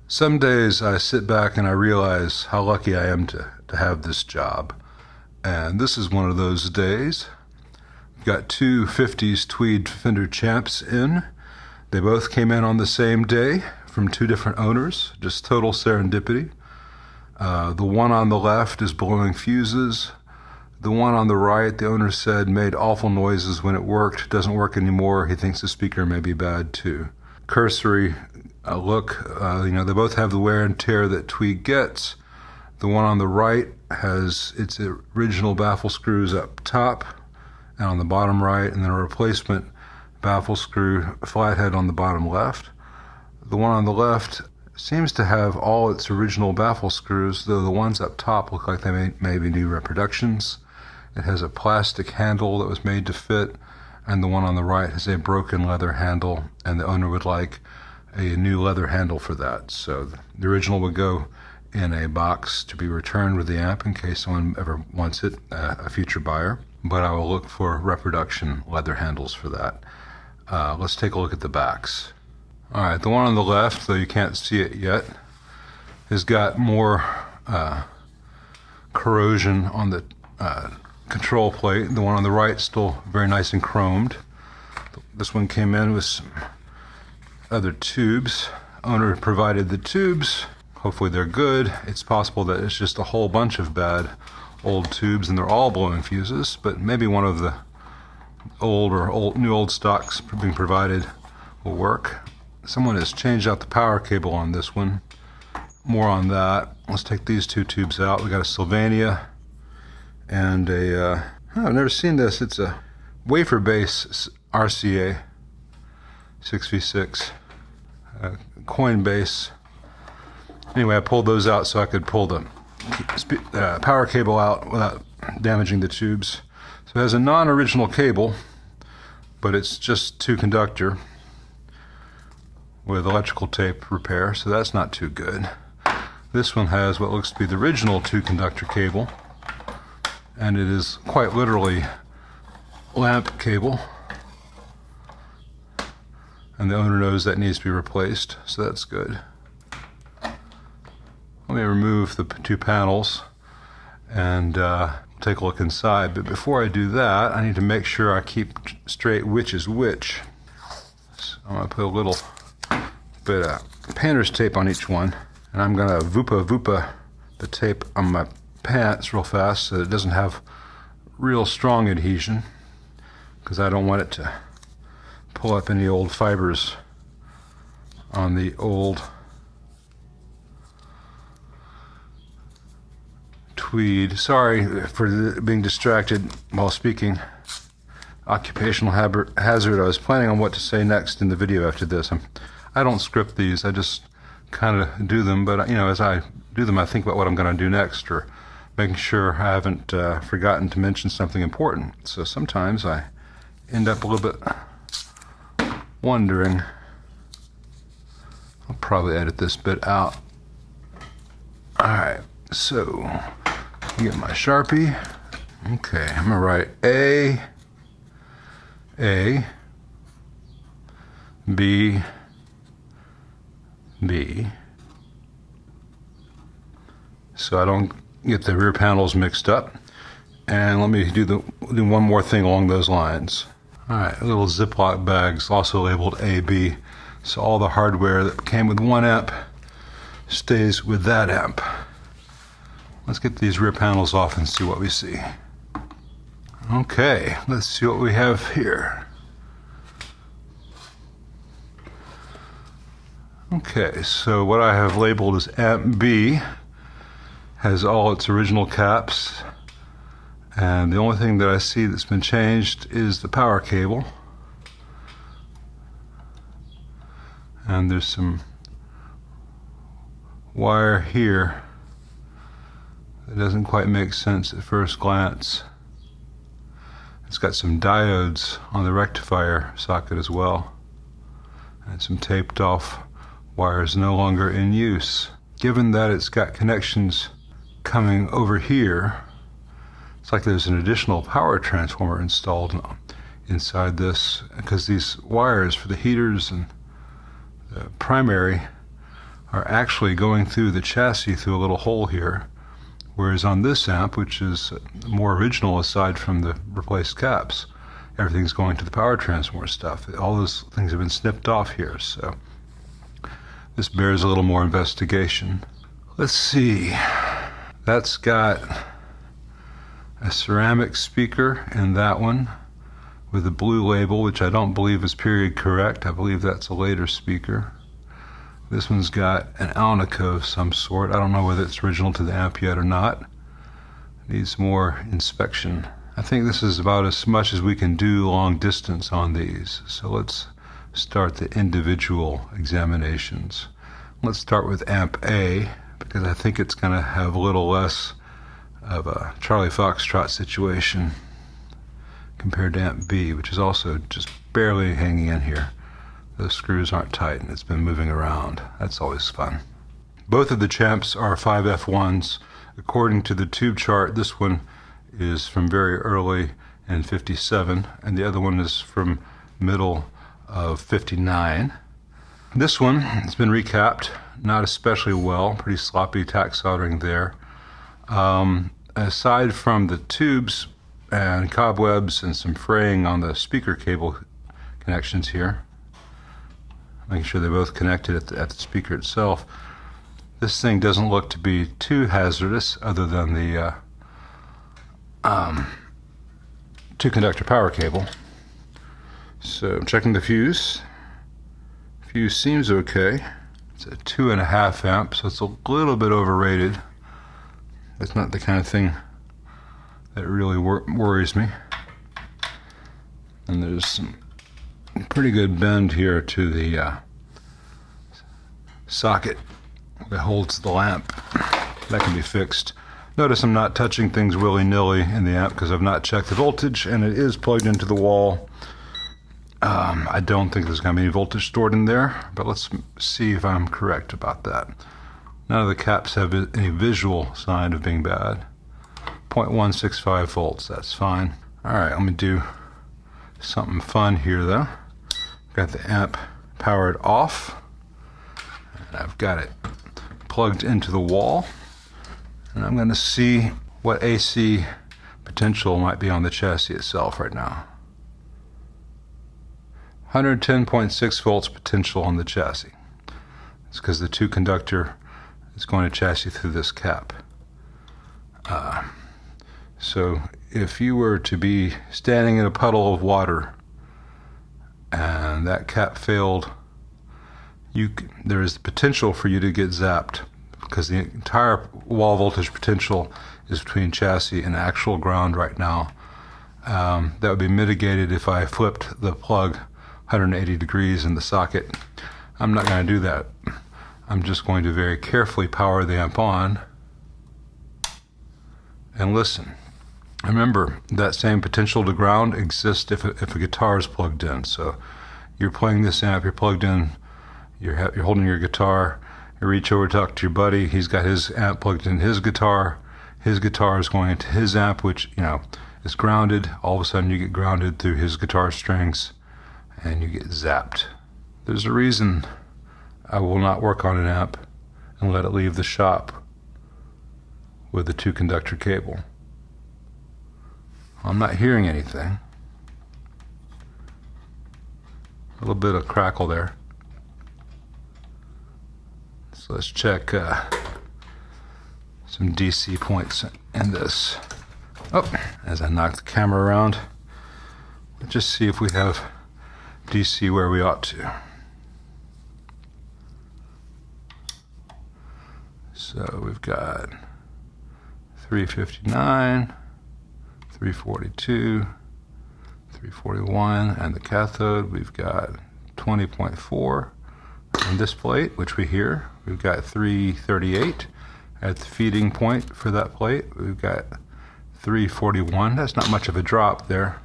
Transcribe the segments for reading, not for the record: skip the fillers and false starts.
Some days I sit back and I realize how lucky I am to have this job. And this is one of those days. I've got two 50s tweed Fender Champs in. They both came in on the same day from two different owners, just total serendipity. The one on the left is blowing fuses. The one on the right, the owner said, made awful noises when it worked. Doesn't work anymore. He thinks the speaker may be bad too. Cursory look, they both have the wear and tear that tweed gets. The one on the right has its original baffle screws up top and on the bottom right, and then a replacement baffle screw flathead on the bottom left. The one on the left seems to have all its original baffle screws, though the ones up top look like they may be new reproductions. It has a plastic handle that was made to fit, and the one on the right has a broken leather handle, and the owner would like a new leather handle for that. So the original would go in a box to be returned with the amp in case someone ever wants it, a future buyer. But I will look for reproduction leather handles for that. Let's take a look at the backs. All right, the one on the left, though you can't see it yet, has got more corrosion on the control plate. The one on the right still very nice and chromed. This one came in with some other tubes. Owner provided the tubes. Hopefully they're good. It's possible that it's just a whole bunch of bad old tubes and they're all blowing fuses, but maybe one of the new old stocks being provided will work. Someone has changed out the power cable on this one. More on that. Let's take these two tubes out. We got a Sylvania and I've never seen this. It's a wafer base RCA 6v6 coin base. Anyway, I pulled those out so I could pull the power cable out without damaging the tubes. So it has a non-original cable, but it's just two conductor with electrical tape repair, so that's not too good. This one has what looks to be the original two conductor cable, and it is quite literally lamp cable. And the owner knows that needs to be replaced, so that's good. Let me remove the two panels and take a look inside. But before I do that, I need to make sure I keep straight which is which. So I'm going to put a little bit of painter's tape on each one. And I'm going to vupa the tape on my pants real fast so that it doesn't have real strong adhesion, because I don't want it to pull up any old fibers on the old tweed. Sorry for being distracted while speaking. Occupational hazard. I was planning on what to say next in the video after this. I don't script these. I just kind of do them. But as I do them, I think about what I'm going to do next, or making sure I haven't forgotten to mention something important. So sometimes I end up a little bit wondering. I'll probably edit this bit out. Alright, so get my Sharpie. Okay, I'm gonna write A, B, B, so I don't get the rear panels mixed up. And let me do one more thing along those lines. Alright, little Ziploc bags, also labeled AB. So all the hardware that came with one amp stays with that amp. Let's get these rear panels off and see what we see. Okay, let's see what we have here. Okay, so what I have labeled as amp B has all its original caps. And the only thing that I see that's been changed is the power cable. And there's some wire here that doesn't quite make sense at first glance. It's got some diodes on the rectifier socket as well, and some taped off wires no longer in use. Given that it's got connections coming over here, it's like there's an additional power transformer installed inside this, because these wires for the heaters and the primary are actually going through the chassis through a little hole here. Whereas on this amp, which is more original aside from the replaced caps, everything's going to the power transformer stuff. All those things have been snipped off here, so this bears a little more investigation. Let's see. That's got a ceramic speaker in that one with a blue label, which I don't believe is period correct. I believe that's a later speaker. This one's got an Alnico of some sort. I don't know whether it's original to the amp yet or not. Needs more inspection. I think this is about as much as we can do long distance on these. So let's start the individual examinations. Let's start with amp A, because I think it's going to have a little less of a Charlie Foxtrot situation compared to amp B, which is also just barely hanging in here. Those screws aren't tight and it's been moving around. That's always fun. Both of the champs are 5F1s. According to the tube chart, this one is from very early in 57 and the other one is from middle of 59. This one has been recapped, not especially well, pretty sloppy tack soldering there. Aside from the tubes and cobwebs and some fraying on the speaker cable connections here, making sure they're both connected at the speaker itself, this thing doesn't look to be too hazardous other than the two conductor power cable. So I'm checking the fuse. Fuse seems okay. It's a 2.5 amp, so it's a little bit overrated. That's not the kind of thing that really worries me. And there's some pretty good bend here to the socket that holds the lamp. That can be fixed. Notice I'm not touching things willy-nilly in the amp because I've not checked the voltage, and it is plugged into the wall. I don't think there's going to be any voltage stored in there, but let's see if I'm correct about that. None of the caps have any visual sign of being bad. 0.165 volts, that's fine. Alright, let me do something fun here though. Got the amp powered off, and I've got it plugged into the wall, and I'm going to see what AC potential might be on the chassis itself right now. 110.6 volts potential on the chassis. It's because the two conductor is going to chassis through this cap. So if you were to be standing in a puddle of water and that cap failed, there is the potential for you to get zapped, because the entire wall voltage potential is between chassis and actual ground right now. That would be mitigated if I flipped the plug 180 degrees in the socket. I'm not going to do that. I'm just going to very carefully power the amp on and listen. Remember, that same potential to ground exists if a guitar is plugged in. So you're playing this amp, you're plugged in, you're holding your guitar, you reach over to talk to your buddy, he's got his amp plugged in his guitar is going into his amp, which, is grounded. All of a sudden you get grounded through his guitar strings and you get zapped. There's a reason I will not work on an amp and let it leave the shop with a two conductor cable. I'm not hearing anything. A little bit of crackle there. So let's check some DC points in this. Oh, as I knock the camera around, let's just see if we have DC where we ought to. So we've got 359, 342, 341, and the cathode we've got 20.4. On this plate, which we hear, we've got 338. At the feeding point for that plate, we've got 341. That's not much of a drop there.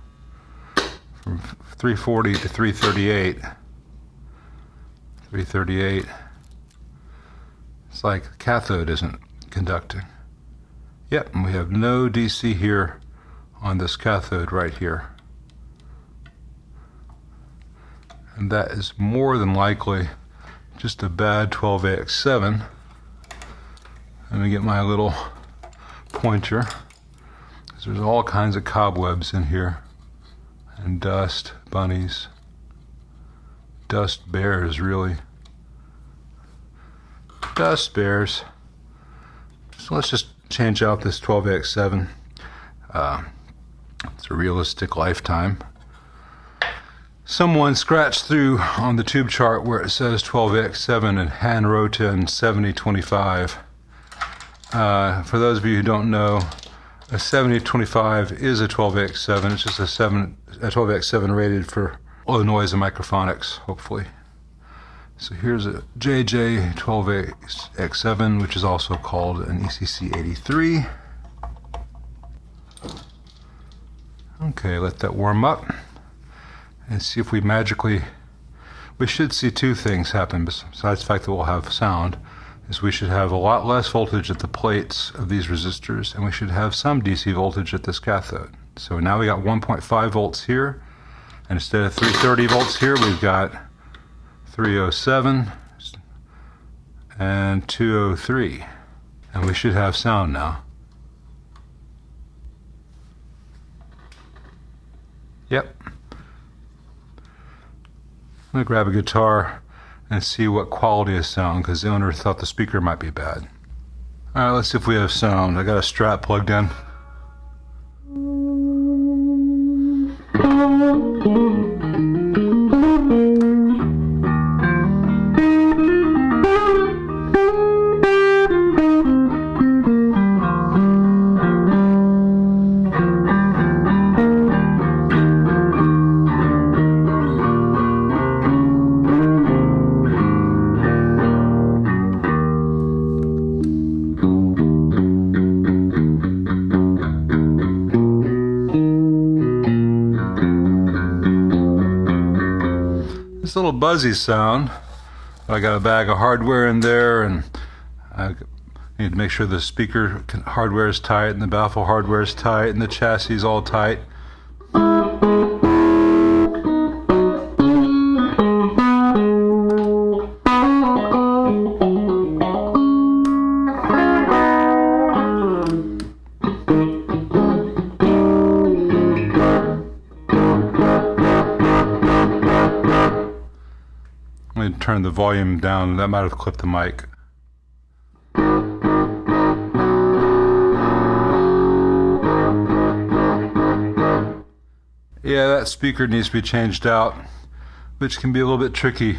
From 340 to 338. 338. It's like the cathode isn't conducting. Yep, and we have no DC here on this cathode right here. And that is more than likely just a bad 12AX7. Let me get my little pointer. There's all kinds of cobwebs in here, and dust, bunnies, dust bears, really. Dust bears. So let's just change out this 12AX7. It's a realistic lifetime. Someone scratched through on the tube chart where it says 12AX7 and hand wrote in 7025. For those of you who don't know, a 7025 is a 12AX7. It's just a 12AX7 rated for low noise and microphonics, hopefully. So here's a JJ 12AX7, which is also called an ECC 83. Okay, let that warm up and see if we should see two things happen besides the fact that we'll have sound. Is we should have a lot less voltage at the plates of these resistors, and we should have some DC voltage at this cathode. So now we got 1.5 volts here, and instead of 330 volts here, we've got 307 and 203, and we should have sound now. Yep. I'm going to grab a guitar and see what quality is sound, because the owner thought the speaker might be bad. Alright, let's see if we have sound. I got a Strat plugged in. This little buzzy sound. I got a bag of hardware in there, and I need to make sure the speaker hardware is tight, and the baffle hardware is tight, and the chassis is all tight. Let me turn the volume down. That might have clipped the mic. Yeah, that speaker needs to be changed out, which can be a little bit tricky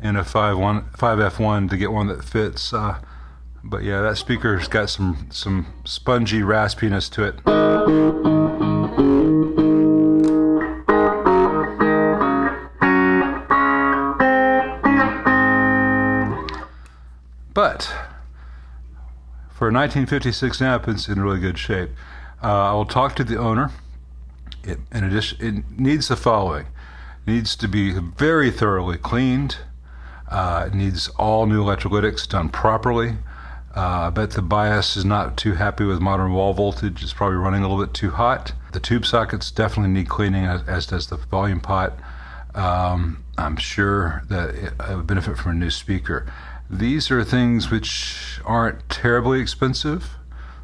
in a 5F1 to get one that fits. But yeah, that speaker's got some spongy raspiness to it. But for a 1956 amp, it's in really good shape. I will talk to the owner. In addition, it needs the following. It needs to be very thoroughly cleaned. It needs all new electrolytics done properly. I bet the bias is not too happy with modern wall voltage. It's probably running a little bit too hot. The tube sockets definitely need cleaning, as does the volume pot. I'm sure that it would benefit from a new speaker. These are things which aren't terribly expensive,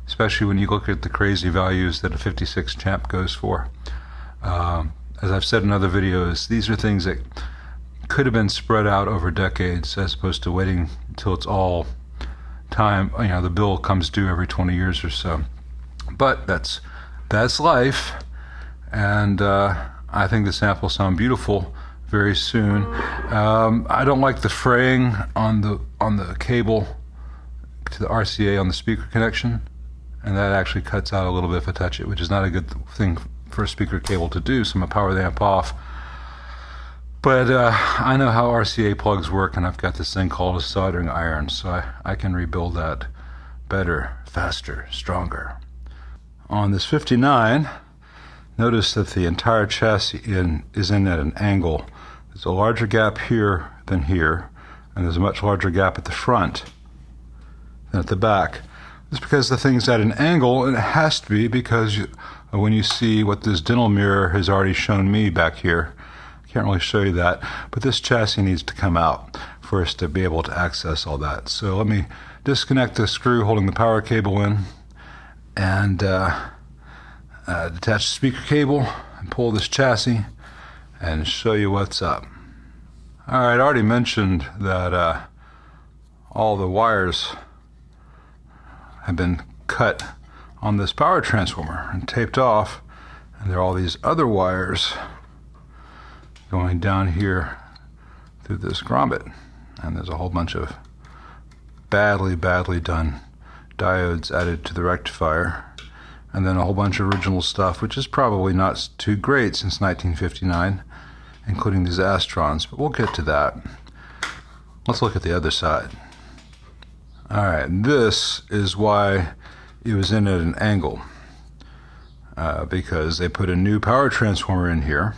especially when you look at the crazy values that a 56 champ goes for. As I've said in other videos, these are things that could have been spread out over decades as opposed to waiting until it's all time, the bill comes due every 20 years or so. But that's life, and I think this amp will sound beautiful very soon. I don't like the fraying on the cable to the RCA on the speaker connection, and that actually cuts out a little bit if I touch it, which is not a good thing for a speaker cable to do, so I'm going to power the amp off. But I know how RCA plugs work, and I've got this thing called a soldering iron, so I can rebuild that better, faster, stronger. On this 59, notice that the entire chassis is in at an angle. There's a larger gap here than here, and there's a much larger gap at the front than at the back. It's because the thing's at an angle, and it has to be, because when you see what this dental mirror has already shown me back here, I can't really show you that, but this chassis needs to come out. for us to be able to access all that. So let me disconnect the screw holding the power cable in and detach the speaker cable and pull this chassis and show you what's up. Alright, I already mentioned that all the wires have been cut on this power transformer and taped off, and there are all these other wires going down here through this grommet, and there's a whole bunch of badly done diodes added to the rectifier, and then a whole bunch of original stuff, which is probably not too great since 1959, including these Astrons, but we'll get to that. Let's look at the other side. Alright, this is why it was in at an angle, because they put a new power transformer in here,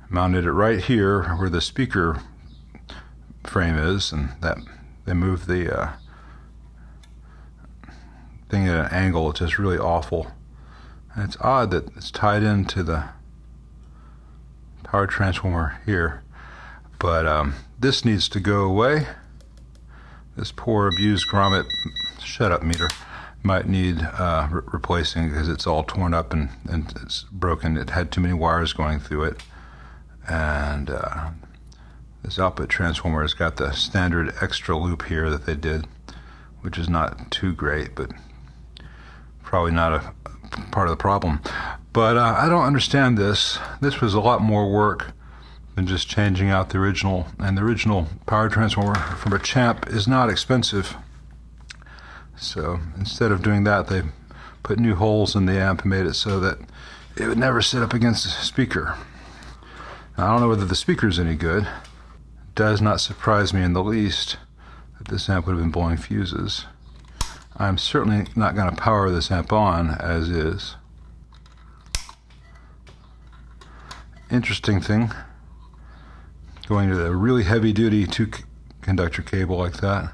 mounted it right here where the speaker frame is, and that they moved the thing at an angle. It's just really awful, and it's odd that it's tied into the power transformer here, but this needs to go away. This poor abused grommet, shut up meter, might need replacing because it's all torn up and it's broken. It had too many wires going through it, and this output transformer has got the standard extra loop here that they did, which is not too great, but probably not a part of the problem. But I don't understand this. This was a lot more work than just changing out the original, and the original power transformer from a Champ is not expensive. So instead of doing that, they put new holes in the amp and made it so that it would never sit up against the speaker. Now, I don't know whether the speaker's any good. It does not surprise me in the least that this amp would have been blowing fuses. I'm certainly not going to power this amp on as is. Interesting thing, going to the really heavy duty 2-conductor cable like that.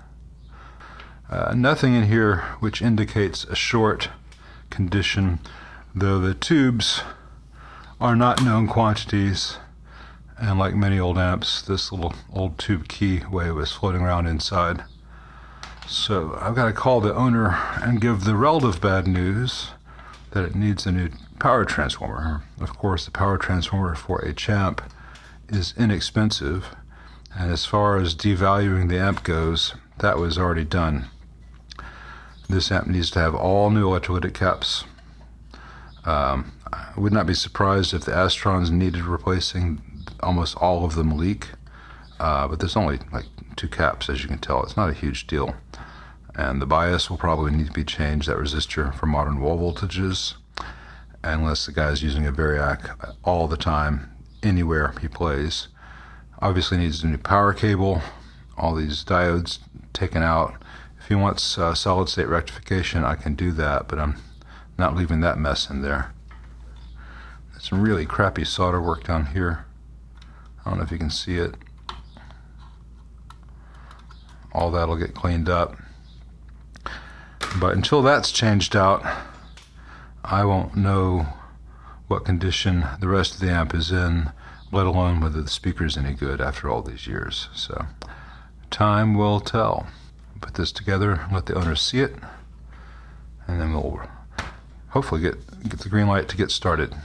Nothing in here which indicates a short condition, though the tubes are not known quantities, and like many old amps, this little old tube keyway was floating around inside. So I've got to call the owner and give the relative bad news that it needs a new power transformer. Of course, the power transformer for a Champ is inexpensive, and as far as devaluing the amp goes, that was already done. This amp needs to have all new electrolytic caps. I would not be surprised if the Astrons needed replacing. Almost all of them leak, but there's only like 2 caps, as you can tell. It's not a huge deal. And the bias will probably need to be changed, that resistor, for modern wall voltages, unless the guy's using a Variac all the time, anywhere he plays. Obviously needs a new power cable, all these diodes taken out. If he wants solid state rectification, I can do that, but I'm not leaving that mess in there. There's some really crappy solder work down here. I don't know if you can see it. All that'll get cleaned up. But until that's changed out, I won't know what condition the rest of the amp is in, let alone whether the speaker's any good after all these years. So time will tell. Put this together, let the owner see it, and then we'll hopefully get the green light to get started.